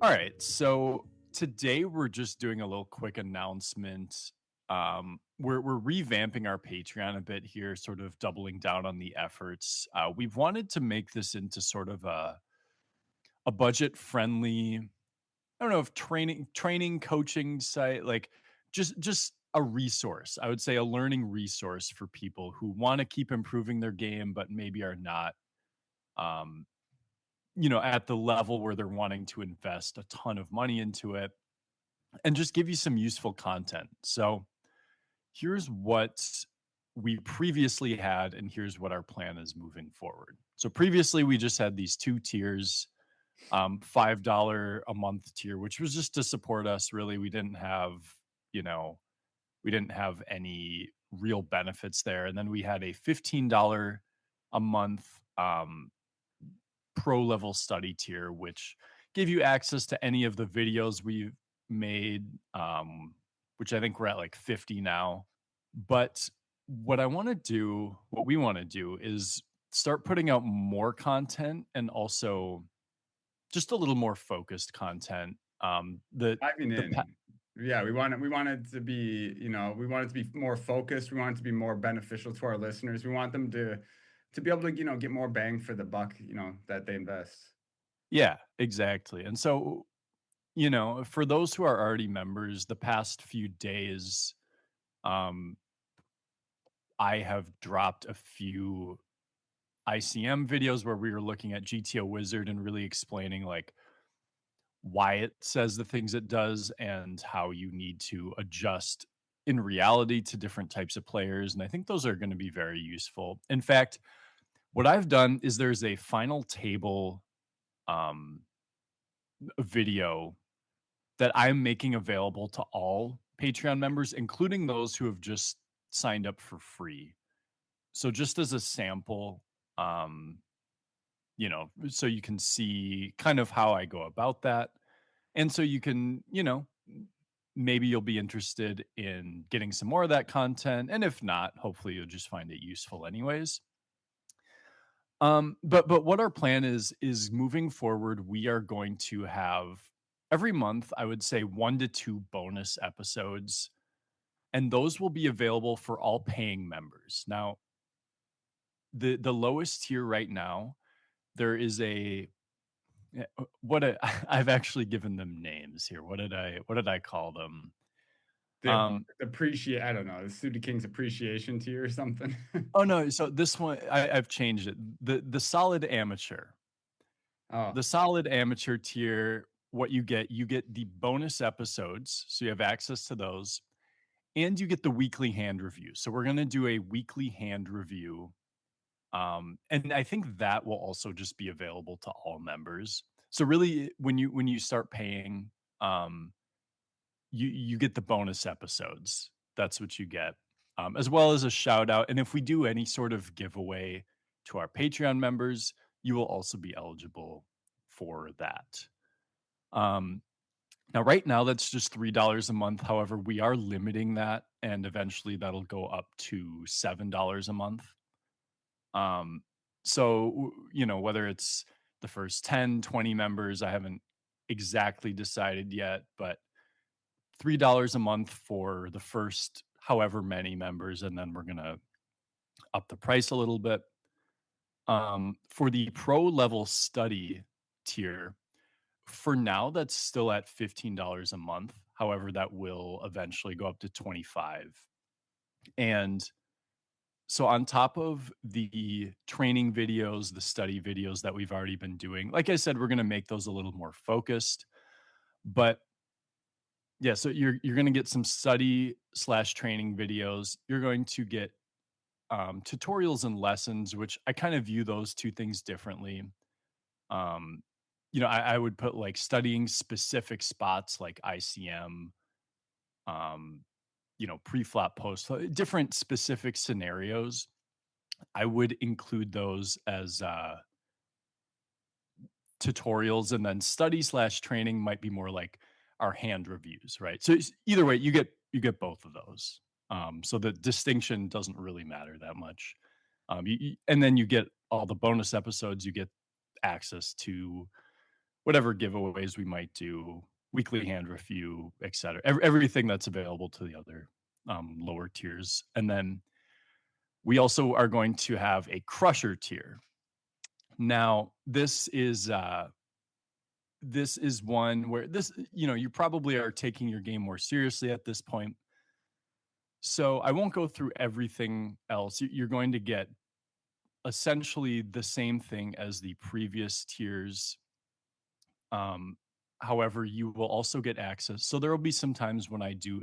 All right. So today we're just doing a little quick announcement. We're revamping our Patreon a bit here, sort of doubling down on the efforts. We've wanted to make this into sort of a budget friendly, I don't know if training coaching site, like just a resource. I would say a learning resource for people who want to keep improving their game, but maybe are not um at the level where they're wanting to invest a ton of money into it and just give you some useful content. So, here's what we previously had, and here's what our plan is moving forward. So, previously, we just had these two tiers, $5 a month tier, which was just to support us. Really, you know, we didn't have any real benefits there. And then we had a $15 a month pro level study tier, which gave you access to any of the videos we've made, which I think we're at like 50 now. But what we want to do is start putting out more content and also just a little more focused content. Diving The pa- in. Yeah, we want it to be, we want it to be more focused. We want it to be more beneficial to our listeners. We want them to be able to, get more bang for the buck, that they invest. yeah, exactly. And so, for those who are already members, the past few days, um, I have dropped a few ICM videos where we were looking at GTO Wizard and really explaining like why it says the things it does and how you need to adjust in reality to different types of players. And I think those are going to be very useful. In fact, what I've done is there's a final table um, video that I'm making available to all Patreon members, including those who have just signed up for free. So just as a sample, um, so you can see kind of how I go about that. And so you can, maybe you'll be interested in getting some more of that content. And if not, hopefully you'll just find it useful anyways. But what our plan is moving forward, we are going to have every month, I would say 1 to 2 bonus episodes, and those will be available for all paying members. Now, the lowest tier right now, there is a I've actually given them names here. What did I call them? Um, I don't know, the Student King's appreciation tier or something. oh no, so this one I've changed it. The solid amateur. Oh, The solid amateur tier, what you get the bonus episodes, so you have access to those, and you get the weekly hand review. So we're gonna do a weekly hand review. And I think that will also just be available to all members. So really when you start paying, um, you get the bonus episodes. That's what you get, as well as a shout out. And if we do any sort of giveaway to our Patreon members, you will also be eligible for that. Um, Now, right now, that's just $3 a month. However, we are limiting that, and eventually that'll go up to $7 a month. Um, whether it's the first 10, 20 members, I haven't exactly decided yet, but $3 a month for the first however many members, and then we're gonna up the price a little bit. For the pro level study tier, for now, that's still at $15 a month. However, that will eventually go up to 25. And so on top of the training videos, the study videos that we've already been doing, like I said, we're going to make those a little more focused. But yeah, so you're going to get some study slash training videos. You're going to get tutorials and lessons, which I kind of view those two things differently. Um, I would put like studying specific spots like ICM, um, pre-flop post, different specific scenarios. I would include those as tutorials, and then study slash training might be more like our hand reviews, right? So either way, you get both of those. So the distinction doesn't really matter that much. And then you get all the bonus episodes. You get access to whatever giveaways we might do, weekly hand review, etc. Everything that's available to the other lower tiers. And then we also are going to have a crusher tier. Now, this is one where this, you probably are taking your game more seriously at this point. So I won't go through everything else. You're going to get essentially the same thing as the previous tiers. Um, However, you will also get access. So there will be some times when I do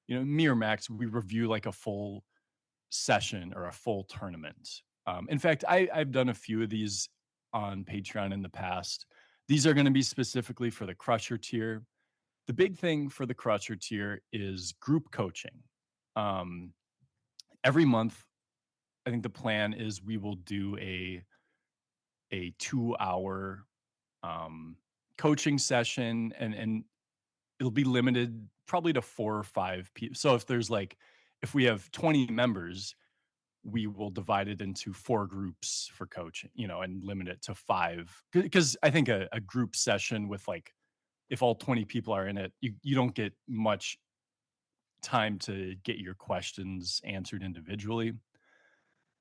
me or Max, we review like a full session or a full tournament. In fact, I've done a few of these on Patreon in the past. These are going to be specifically for the Crusher tier. The big thing for the Crusher tier is group coaching. Um, every month, I think the plan is we will do a 2 hour um, coaching session, and it'll be limited probably to 4 or 5 people. So if we have 20 members, we will divide it into 4 groups for coaching, and limit it to 5. Because I think a group session with like, if all 20 people are in it, you don't get much time to get your questions answered individually.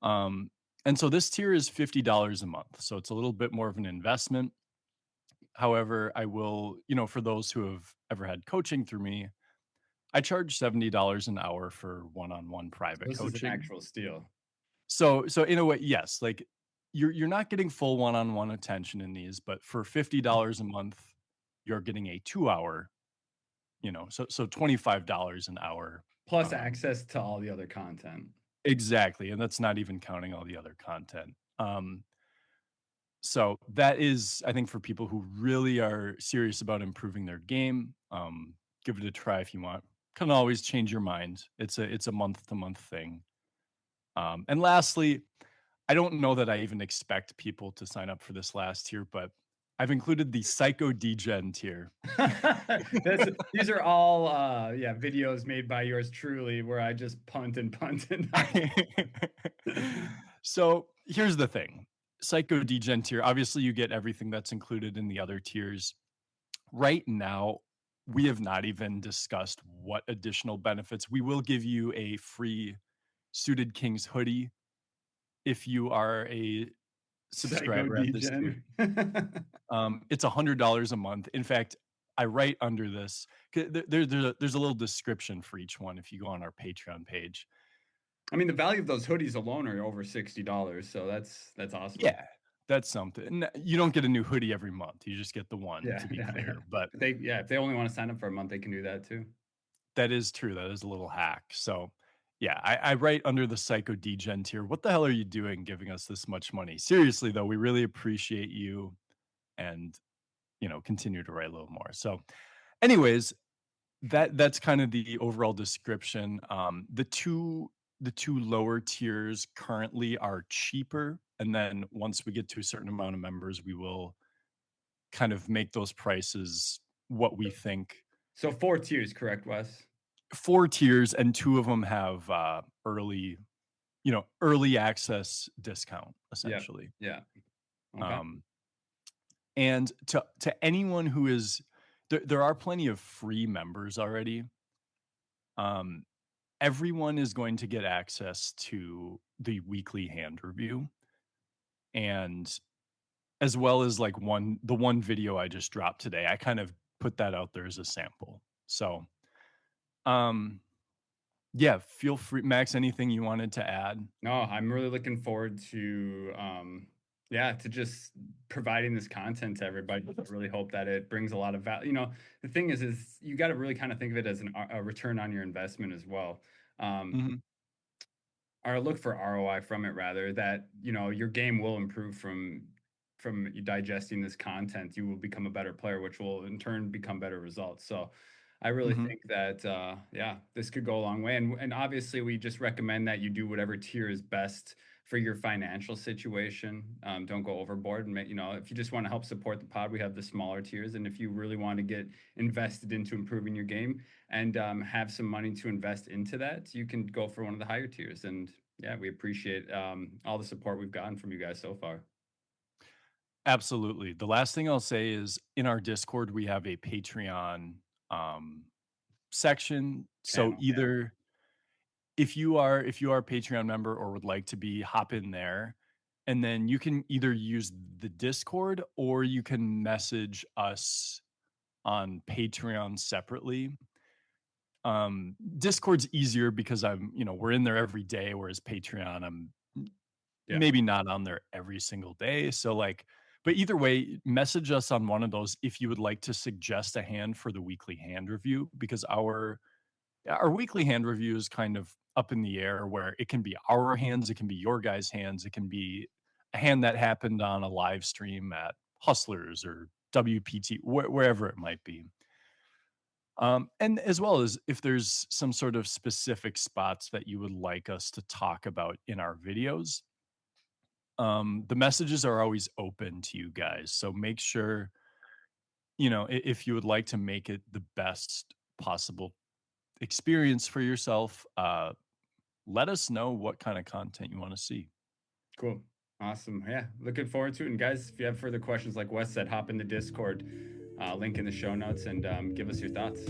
Um, and so this tier is $50 a month. So it's a little bit more of an investment. However, I will, for those who have ever had coaching through me, I charge $70 an hour for one-on-one So private this is an coaching. actual steal. So in a way, yes, like you're not getting full one-on-one attention in these, but for $50 a month, you're getting a 2 hour, so $25 an hour. Plus Um, access to all the other content. exactly. And that's not even counting all the other content. So that is, I think, for people who really are serious about improving their game. Give it a try if you want. Can always change your mind. It's a month to month thing. And lastly, I don't know that I even expect people to sign up for this last tier, but I've included the Psycho Degen tier. These are all yeah, videos made by yours truly where I just punt and punt and So here's the thing. Psycho Degen tier, obviously you get everything that's included in the other tiers. Right now, we have not even discussed what additional benefits. We will give you a free Suited Kings hoodie if you are a Psycho subscriber at this tier. degen. It's $100 a month. In fact, I write under this, there's a little description for each one if you go on our Patreon page. I mean, the value of those hoodies alone are over $60, so that's awesome. Yeah, that's something. You don't get a new hoodie every month. You just get the one, Yeah, to be yeah, yeah. clear. But If they only want to sign up for a month, they can do that too. that is true. That is a little hack. So, yeah, I write under the Psycho Degen tier. What the hell are you doing giving us this much money? Seriously, though, we really appreciate you, and continue to write a little more. So, anyways, that's kind of the overall description. The two lower tiers currently are cheaper, and then once we get to a certain amount of members, we will kind of make those prices what we think. So 4 tiers, correct, Wes? 4 tiers, and 2 of them have early access discount, Yeah, essentially. yeah. Okay. Um, and to anyone who is there are plenty of free members already. Um, Everyone is going to get access to the weekly hand review, and as well as like the one video I just dropped today. I kind of put that out there as a sample. So, um, yeah, feel free, Max. Anything you wanted to add? No, I'm really looking forward to yeah, to just providing this content to everybody. I really hope that it brings a lot of value. The thing is you got to really kind of think of it as a return on your investment as well. Um, Mhm, or look for ROI from it rather, that your game will improve from you digesting this content. You will become a better player, which will in turn become better results. So I really mhm. think that yeah, this could go a long way. And obviously we just recommend that you do whatever tier is best for your financial situation. Don't go overboard and if you just want to help support the pod, we have the smaller tiers. And if you really want to get invested into improving your game and have some money to invest into that, you can go for one of the higher tiers. And yeah, we appreciate all the support we've gotten from you guys so far. Absolutely. The last thing I'll say is in our Discord, we have a Patreon um, section. So Channel. Yeah. either if you are a Patreon member or would like to be, hop in there, and then you can either use the Discord or you can message us on Patreon separately. Discord's easier because we're in there every day, whereas Patreon, I'm Yeah. maybe not on there every single day. So like, but either way, message us on one of those if you would like to suggest a hand for the weekly hand review, because our weekly hand review is kind of up in the air where it can be our hands, it can be your guys' hands, it can be a hand that happened on a live stream at Hustlers or WPT, wherever it might be. And as well as if there's some sort of specific spots that you would like us to talk about in our videos, the messages are always open to you guys. So make sure, if you would like to make it the best possible experience for yourself, let us know what kind of content you want to see. Cool. Awesome. Yeah. Looking forward to it. And guys, if you have further questions, like Wes said, hop in the Discord, link in the show notes, and give us your thoughts.